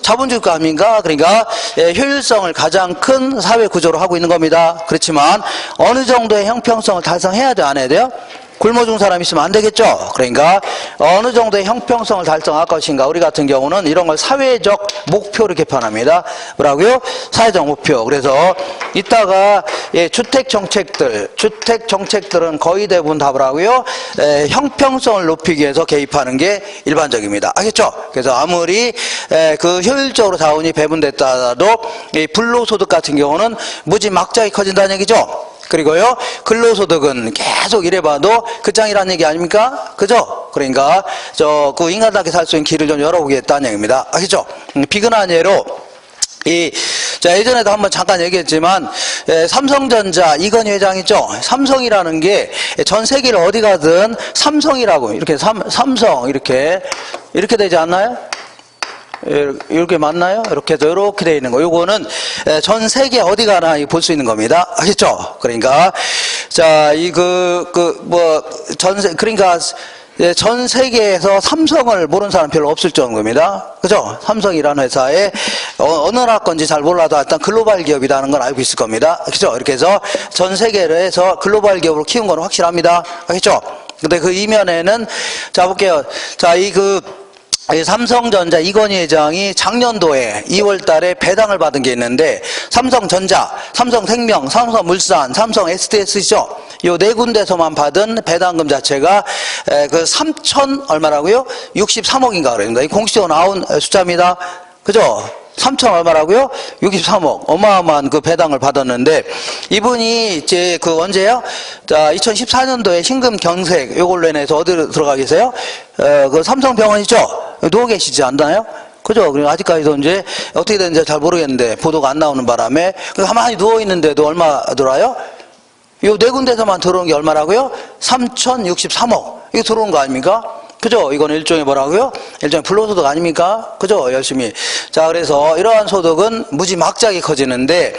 자본주의 국가 아닙니까? 그러니까 효율성을 가장 큰 사회 구조로 하고 있는 겁니다. 그렇지만 어느 정도의 형평성을 달성해야 돼, 안 해야 돼요? 굶어 죽은 사람 있으면 안 되겠죠. 그러니까 어느 정도의 형평성을 달성할 것인가. 우리 같은 경우는 이런 걸 사회적 목표로 개편합니다. 뭐라고요? 사회적 목표. 그래서 이따가 주택 정책들은 거의 대부분 다 뭐라고요? 형평성을 높이기 위해서 개입하는 게 일반적입니다. 알겠죠? 그래서 아무리 그 효율적으로 자원이 배분됐다 하더라도 이 불로소득 같은 경우는 무지막지하게 커진다는 얘기죠. 그리고요, 근로소득은 계속 이래봐도 끝장이라는 얘기 아닙니까? 그죠? 그러니까, 그 인간답게 살 수 있는 길을 좀 열어보겠다는 얘기입니다. 아시죠? 비근한 예로, 자, 예전에도 한번 잠깐 얘기했지만, 삼성전자 이건희 회장 있죠? 삼성이라는 게 전 세계를 어디 가든 삼성이라고, 이렇게 삼성, 이렇게 되지 않나요? 이렇게 맞나요? 이렇게 해서 이렇게 되어 있는 거. 요거는 전 세계 어디 가나 볼 수 있는 겁니다. 아시죠? 그러니까, 자, 그러니까, 전 세계에서 삼성을 모르는 사람 별로 없을 정도입니다. 그죠? 삼성이라는 회사에 어느 나라 건지 잘 몰라도 일단 글로벌 기업이라는 건 알고 있을 겁니다. 그죠? 이렇게 해서 전 세계를 해서 글로벌 기업으로 키운 건 확실합니다. 알겠죠? 근데 그 이면에는, 자, 볼게요. 자, 삼성전자 이건희 회장이 작년도에 2월 달에 배당을 받은 게 있는데 삼성전자, 삼성생명, 삼성물산, 삼성 SDS죠. 요 네 군데서만 받은 배당금 자체가 그 3천 얼마라고요? 63억인가 그럽니다. 이 공식적으로 나온 숫자입니다. 그죠? 3천 얼마라고요? 63억. 어마어마한 그 배당을 받았는데, 이분이 이제 그 언제요? 자, 2014년도에 신금 경색, 요걸로 인해서 어디로 들어가 계세요? 그 삼성병원 있죠? 누워 계시지 않나요? 그죠? 그리고 아직까지도 이제 어떻게 되는지 잘 모르겠는데, 보도가 안 나오는 바람에, 가만히 누워 있는데도 얼마 들어와요? 요 네 군데서만 들어온 게 얼마라고요? 3,063억. 이거 들어온 거 아닙니까? 그죠? 이건 일종의 뭐라고요? 일종의 불로소득 아닙니까? 그죠? 열심히. 자, 그래서 이러한 소득은 무지막지하게 커지는데,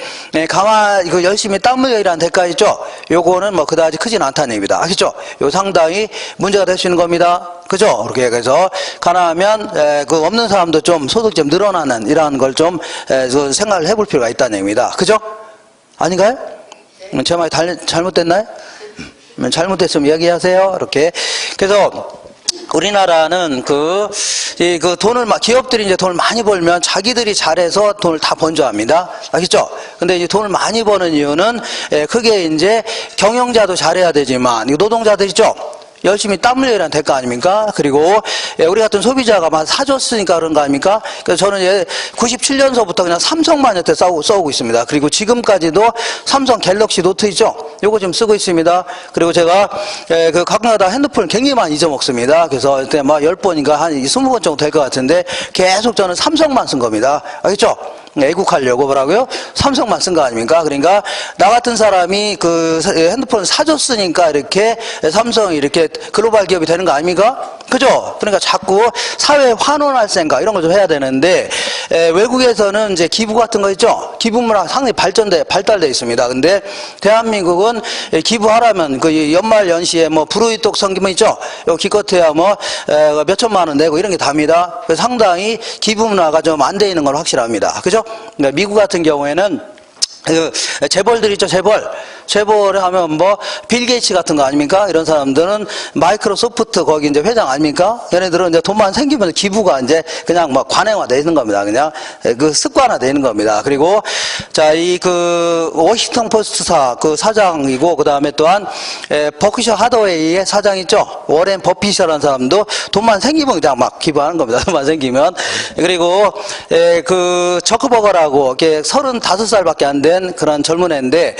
가만히, 열심히 땀 흘려 일하는 대가 있죠? 요거는 뭐 그다지 크진 않다는 얘기입니다. 아시죠? 요 상당히 문제가 될 수 있는 겁니다. 그죠? 그렇게 해서, 가능하면, 그 없는 사람도 좀 소득 좀 늘어나는 이러한 걸 좀, 생각을 해볼 필요가 있다는 얘기입니다. 그죠? 아닌가요? 제 말이 잘못됐나요? 잘못됐으면 얘기하세요. 이렇게. 그래서, 우리나라는 기업들이 이제 돈을 많이 벌면 자기들이 잘해서 돈을 다 번져합니다. 알겠죠? 근데 이제 돈을 많이 버는 이유는, 크게 이제 경영자도 잘해야 되지만, 노동자들 있죠? 열심히 땀 흘려 일하는 대가 아닙니까? 그리고 우리 같은 소비자가 막 사줬으니까 그런 거 아닙니까? 그래서 저는 97년서부터 그냥 삼성만 여태 써오고 있습니다. 그리고 지금까지도 삼성 갤럭시 노트 있죠? 요거 지금 쓰고 있습니다. 그리고 제가 가끔가다 핸드폰을 굉장히 많이 잊어먹습니다. 그래서 그때 막 10번인가 한 20번 정도 될 것 같은데 계속 저는 삼성만 쓴 겁니다. 알겠죠? 애국하려고 뭐라고요? 삼성만 쓴 거 아닙니까? 그러니까 나 같은 사람이 그 핸드폰을 사줬으니까 이렇게 삼성이 이렇게 글로벌 기업이 되는 거 아닙니까? 그죠? 그러니까 자꾸 사회에 환원할 생각 이런 거 좀 해야 되는데 외국에서는 이제 기부 같은 거 있죠? 기부 문화 상당히 발달돼 있습니다. 근데 대한민국은 기부하려면 그 연말 연시에 뭐 불우이똑 성기문 있죠? 요 기껏해야 뭐 몇천만 원 내고 이런 게 답니다. 그래서 상당히 기부 문화가 좀 안 돼 있는 건 확실합니다. 그죠? 그러니까 미국 같은 경우에는 재벌들 있죠, 재벌을 하면 뭐, 빌 게이츠 같은 거 아닙니까? 이런 사람들은 마이크로소프트 거기 이제 회장 아닙니까? 얘네들은 이제 돈만 생기면 기부가 이제 그냥 막 관행화되어 있는 겁니다. 그냥 그 습관화되어 있는 겁니다. 그리고, 자, 워싱턴 포스트사 그 사장이고, 그 다음에 또한, 버크셔 하더웨이의 사장 있죠? 워렌 버핏이라는 사람도 돈만 생기면 그냥 막 기부하는 겁니다. 돈만 생기면. 그리고, 그, 저크버거라고, 이게 35살밖에 안 돼. 된 그런 젊은 애인데,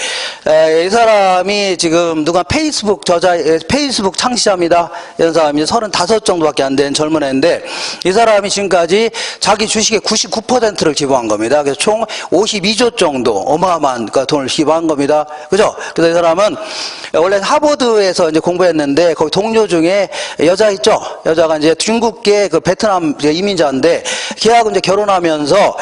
이 사람이 지금 누가 페이스북 창시자입니다. 이런 사람이 35 정도밖에 안 된 젊은 애인데, 이 사람이 지금까지 자기 주식의 99%를 기부한 겁니다. 그래서 총 52조 정도 어마어마한 돈을 기부한 겁니다. 그죠? 그래서 이 사람은 원래 하버드에서 이제 공부했는데, 거기 동료 중에 여자 있죠? 여자가 이제 중국계 그 베트남 이민자인데, 걔하고 이제 결혼하면서,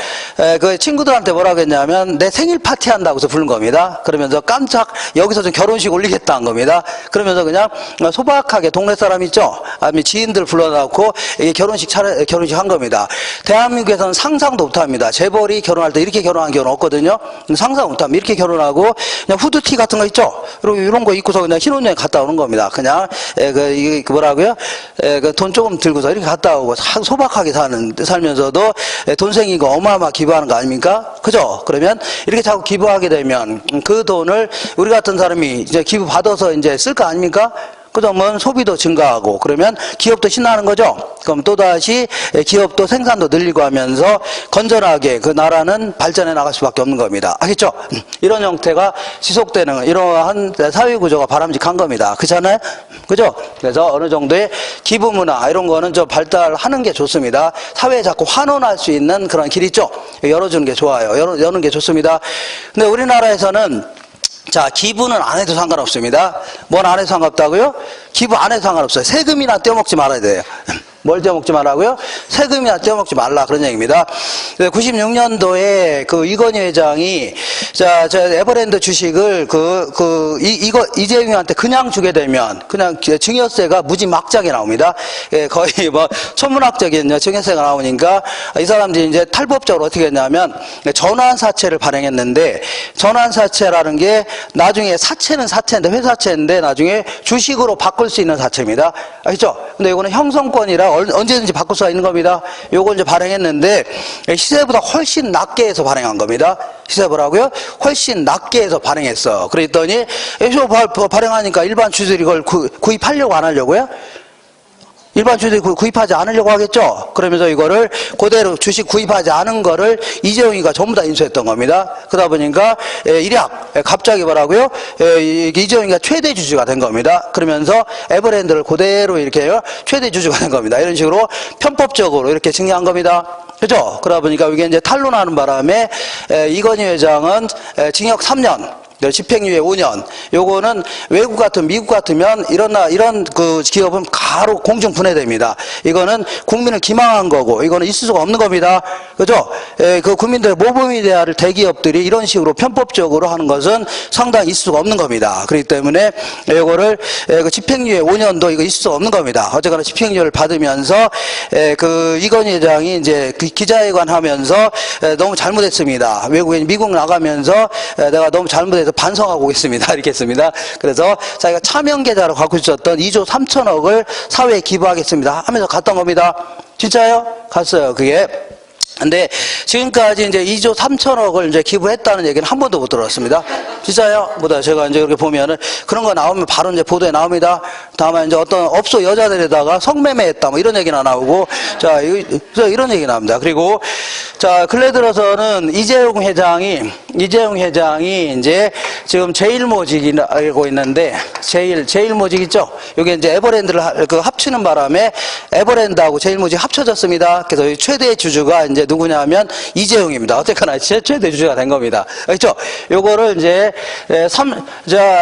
그 친구들한테 뭐라고 했냐면, 내 생일 파티 한다고 해서 부른 겁니다. 그러면서 깜짝, 여기서 좀 결혼식 올리겠다 한 겁니다. 그러면서 그냥 소박하게 동네 사람 있죠? 아니면 지인들 불러놓고 결혼식 한 겁니다. 대한민국에서는 상상도 못 합니다. 재벌이 결혼할 때 이렇게 결혼한 경우는 없거든요. 상상 못 합니다. 이렇게 결혼하고, 그냥 후드티 같은 거 있죠? 그리고 이런 거 입고서 그냥 신혼여행 갔다 오는 겁니다. 그냥, 뭐라고요? 돈 조금 들고서 이렇게 갔다 오고, 소박하게 살면서도 돈 생긴 거 어마어마 기부하는 거 아닙니까? 그죠? 그러면 이렇게 자꾸 기부하게 되면 그 돈을 우리 같은 사람이 이제 기부 받아서 이제 쓸 거 아닙니까? 그러면 소비도 증가하고 그러면 기업도 신나는 거죠. 그럼 또다시 기업도 생산도 늘리고 하면서 건전하게 그 나라는 발전해 나갈 수밖에 없는 겁니다. 알겠죠? 이런 형태가 지속되는 이러한 사회구조가 바람직한 겁니다. 그렇잖아요? 그죠? 그래서 어느 정도의 기부 문화 이런 거는 좀 발달하는 게 좋습니다. 사회에 자꾸 환원할 수 있는 그런 길 있죠? 열어주는 게 좋아요. 여는 게 좋습니다. 근데 우리나라에서는 자, 기부는 안 해도 상관없습니다. 뭘 안 해도 상관없다고요? 기부 안 해도 상관없어요. 세금이나 떼어먹지 말아야 돼요. 뭘 떼어먹지 말라고요? 세금이나 떼어먹지 말라 그런 얘기입니다. 96년도에 그 이건희 회장이 저 에버랜드 주식을 이재용한테 그냥 주게 되면 그냥 증여세가 무지막지하게 나옵니다. 거의 뭐 천문학적인 증여세가 나오니까 이 사람들이 이제 탈법적으로 어떻게 했냐면 전환사채를 발행했는데 전환사채라는 게 나중에 사채는 사채인데 회사채인데 나중에 주식으로 바꿀 수 있는 사채입니다. 아시죠? 근데 이거는 형성권이라 언제든지 바꿀 수가 있는 겁니다. 요걸 이제 발행했는데 시세보다 훨씬 낮게 해서 발행한 겁니다. 시세보라고요? 훨씬 낮게 해서 발행했어. 그랬더니 발행하니까 일반 주주들이 이걸 구입하려고 안 하려고요? 일반 주주들이 구입하지 않으려고 하겠죠? 그러면서 이거를 그대로 주식 구입하지 않은 거를 이재용이가 전부 다 인수했던 겁니다. 그러다 보니까 갑자기 뭐라고요? 이재용이가 최대 주주가 된 겁니다. 그러면서 에버랜드를 그대로 이렇게 최대 주주가 된 겁니다. 이런 식으로 편법적으로 이렇게 증여한 겁니다. 그죠? 그러다 보니까 이게 이제 탄로나는 바람에 이건희 회장은 징역 3년, 집행유예 5년. 요거는 외국 미국 같으면 이런 그 기업은 바로 공중 분해됩니다. 이거는 국민을 기망한 거고, 이거는 있을 수가 없는 겁니다. 그죠? 그 국민들의 모범이 돼야 할 대기업들이 이런 식으로 편법적으로 하는 것은 상당히 있을 수가 없는 겁니다. 그렇기 때문에 요거를 그 집행유예 5년도 이거 있을 수가 없는 겁니다. 어쨌거나 집행유예를 받으면서 그 이건희 회장이 이제 그 기자회견 하면서 너무 잘못했습니다. 미국 나가면서 내가 너무 잘못해서 반성하고 오겠습니다. 이렇게 했습니다. 그래서 자기가 차명 계좌로 갖고 있었던 2조 3천억을 사회에 기부하겠습니다 하면서 갔던 겁니다. 진짜요? 갔어요. 그게. 근데 지금까지 이제 2조 3천억을 이제 기부했다는 얘기는 한 번도 못 들었습니다. 진짜요? 뭐다 제가 이제 이렇게 보면은 그런 거 나오면 바로 이제 보도에 나옵니다. 다음에 이제 어떤 업소 여자들에다가 성매매했다 뭐 이런 얘기나 나오고 자 이런 얘기 나옵니다. 그리고 자 근래 들어서는 이재용 회장이 이제 지금 제일모직이라고 있는데 제일모직 있죠? 이게 이제 에버랜드를 합치는 바람에 에버랜드하고 제일모직 합쳐졌습니다. 그래서 최대 주주가 이제 누구냐면 이재용입니다. 어쨌거나 최대 주주가 된 겁니다. 그렇죠? 요거를 이제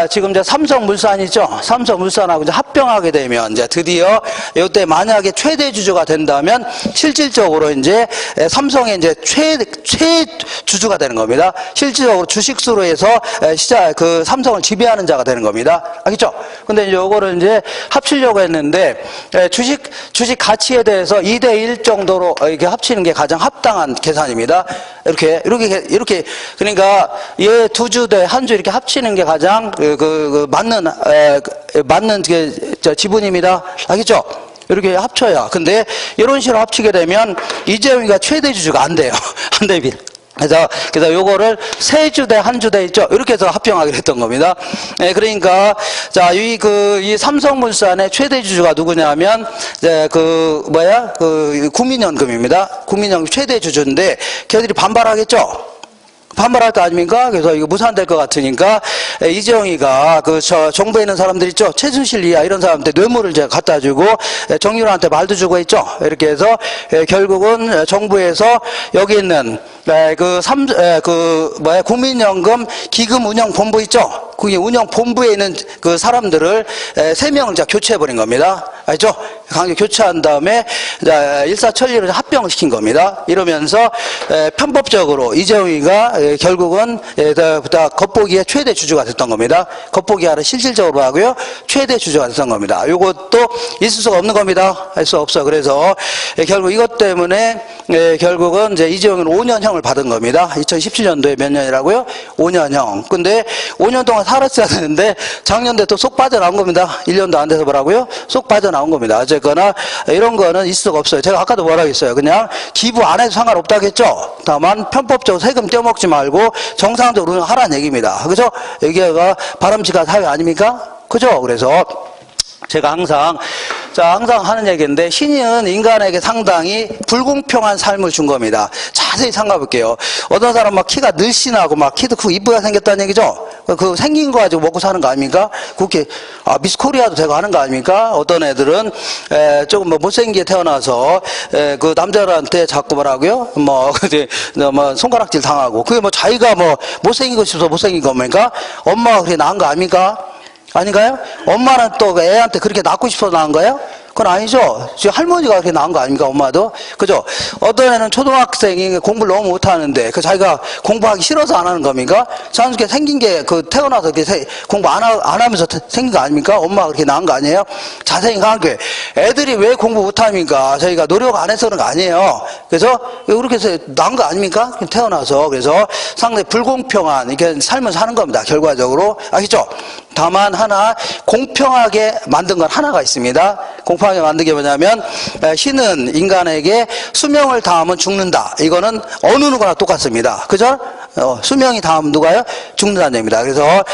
지금 이제 삼성물산 있죠? 삼성물산하고 이제 합병하게 되면 이제 드디어 이때 만약에 최대 주주가 된다면 실질적으로 이제 삼성의 이제 최주주가 되는 겁니다. 실질적으로 주식수로 해서 삼성을 지배하는 자가 되는 겁니다. 알겠죠? 근데 이제 요거를 이제 합치려고 했는데 주식 가치에 대해서 2대1 정도로 이렇게 합치는 게 가장 합당한 계산입니다. 이렇게 그러니까 얘 두 주 대 한 주 이렇게 합치는 게 가장 맞는 지분입니다. 알겠죠? 이렇게 합쳐야. 근데 이런 식으로 합치게 되면 이재용이가 최대 주주가 안 돼요. 안 됩니다. 그래서 요거를 세 주 대 한 주 대 있죠. 이렇게 해서 합병하기로 했던 겁니다. 그러니까, 자, 이 삼성물산의 최대 주주가 누구냐면, 국민연금입니다. 국민연금 최대 주주인데, 걔들이 반발하겠죠? 반발할 거 아닙니까? 그래서 이거 무산될 것 같으니까 이재용이가 정부에 있는 사람들 있죠? 최순실 이하 이런 사람한테 뇌물을 제가 갖다 주고 정유라한테 말도 주고 있죠? 이렇게 해서 결국은 정부에서 여기 있는 국민연금 기금운영본부 있죠? 그게 운영본부에 있는 그 사람들을 3명 교체해버린 겁니다. 알죠? 강제 교체한 다음에 일사천리로 합병시킨 겁니다. 이러면서 편법적으로 이재용이가 결국은 겉보기에 최대 주주가 됐던 겁니다. 겉보기 아니라 실질적으로 하고요. 최대 주주가 됐던 겁니다. 이것도 있을 수가 없는 겁니다. 할 수 없어. 그래서 결국 이것 때문에 결국은 이제 이재용은 5년형을 받은 겁니다. 2017년도에 몇 년이라고요? 5년형. 근데 5년 동안 살았어야 되는데 작년에 또 쏙 빠져나온 겁니다. 1년도 안 돼서 뭐라고요? 쏙 빠져나온 겁니다. 어쨌거나 이런 거는 있을 수가 없어요. 제가 아까도 뭐라고 했어요. 그냥 기부 안 해도 상관없다겠죠. 다만 편법적으로 세금 떼먹지 말고 정상적으로 운영하라는 얘기입니다. 그죠? 여기가 바람직한 사회 아닙니까? 그죠? 그래서 제가 항상 하는 얘기인데, 신은 인간에게 상당히 불공평한 삶을 준 겁니다. 자세히 생각해볼게요. 어떤 사람 막 키가 늘씬하고 막 키도 크고 이쁘게 생겼다는 얘기죠? 그 생긴 거 가지고 먹고 사는 거 아닙니까? 그렇게, 미스 코리아도 되고 하는 거 아닙니까? 어떤 애들은, 조금 못생기게 태어나서, 그 남자들한테 자꾸 뭐라고요? 손가락질 당하고, 그게 자기가 못생기고 싶어서 못생긴 겁니까? 엄마가 그렇게 낳은 거 아닙니까? 아닌가요? 엄마는 또 애한테 그렇게 낳고 싶어서 낳은 거예요? 그건 아니죠. 지금 할머니가 그렇게 낳은 거 아닙니까? 엄마도. 그죠? 어떤 애는 초등학생이 공부를 너무 못하는데 자기가 공부하기 싫어서 안 하는 겁니까? 자연스럽게 생긴 게 태어나서 공부 안 하면서 생긴 거 아닙니까? 엄마가 그렇게 낳은 거 아니에요? 자세히 생각해. 애들이 왜 공부 못합니까? 저희가 노력 안 해서 그런 거 아니에요. 그래서 그렇게 해서 낳은 거 아닙니까? 태어나서. 그래서 상당히 불공평한 이렇게 삶을 사는 겁니다. 결과적으로. 아시죠? 다만 하나 공평하게 만든 건 하나가 있습니다. 공평하게 만든 게 뭐냐면 신은 인간에게 수명을 다하면 죽는다. 이거는 어느 누구나 똑같습니다. 그죠? 수명이 다하면 누가요? 죽는다는 얘기입니다. 그래서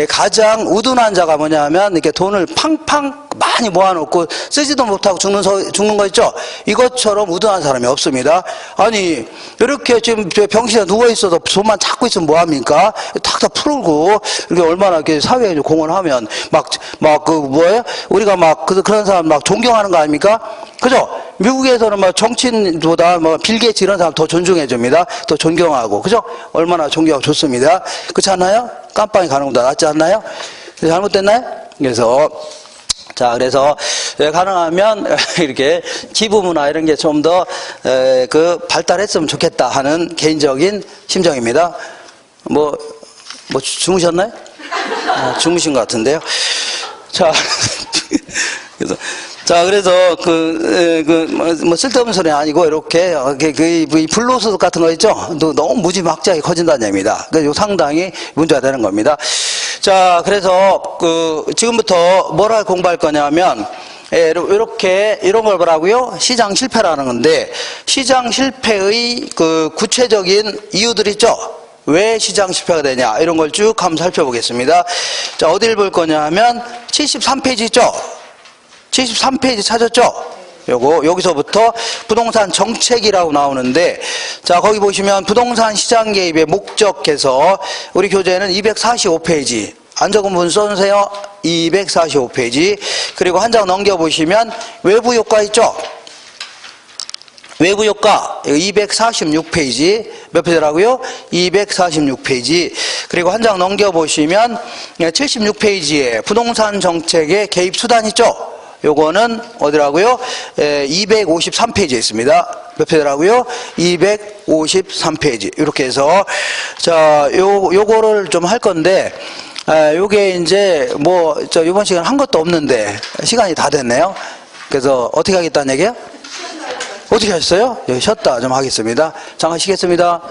가장 우둔한 자가 뭐냐면 이렇게 돈을 팡팡 많이 모아놓고 쓰지도 못하고 죽는 거 있죠? 이것처럼 우둔한 사람이 없습니다. 아니 이렇게 지금 병실에 누워있어서 돈만 찾고 있으면 뭐합니까? 탁탁 풀고 이렇게 얼마나 이렇게 사회에 공헌하면 우리가 그런 사람 존경하는 거 아닙니까? 그죠? 미국에서는 정치인보다 빌 게이츠 이런 사람 더 존중해 줍니다. 더 존경하고. 그죠? 얼마나 존경하고 좋습니다. 그렇지 않나요? 깜빵이 가는 것보다 낫지 않나요? 잘못됐나요? 그래서 가능하면 이렇게 기부 문화 이런 게 좀 더 발달했으면 좋겠다 하는 개인적인 심정입니다. 주무셨나요? 주무신 것 같은데요. 그래서 쓸데없는 소리 아니고 이렇게 불로소득 같은 거 있죠? 너무 무지막지하게 커진다는 얘기입니다. 그래서 상당히 문제가 되는 겁니다. 자, 그래서 지금부터 뭘 공부할 거냐면 이렇게 이런 걸 뭐라고요? 시장 실패라는 건데, 시장 실패의 구체적인 이유들 있죠? 왜 시장 실패가 되냐? 이런 걸 쭉 한번 살펴보겠습니다. 자, 어디를 볼 거냐 하면 73페이지 있죠? 73페이지 찾았죠? 여기서부터 부동산 정책이라고 나오는데, 자, 거기 보시면 부동산 시장 개입의 목적해서 우리 교재는 245페이지. 안 적은 분 써주세요. 245페이지. 그리고 한 장 넘겨보시면 외부 효과 있죠? 외부 효과 246페이지. 몇 페이지라고요? 246페이지. 그리고 한 장 넘겨보시면 76페이지에 부동산 정책의 개입 수단 있죠? 요거는 어디라고요? 253페이지에 있습니다. 몇 페이지라고요? 253페이지. 이렇게 해서 자, 요거를 좀 할 건데, 요게 이제 이번 시간 한 것도 없는데 시간이 다 됐네요. 그래서 어떻게 하겠다는 얘기예요? 어떻게 하셨어요? 쉬었다 좀 하겠습니다. 잠깐 쉬겠습니다.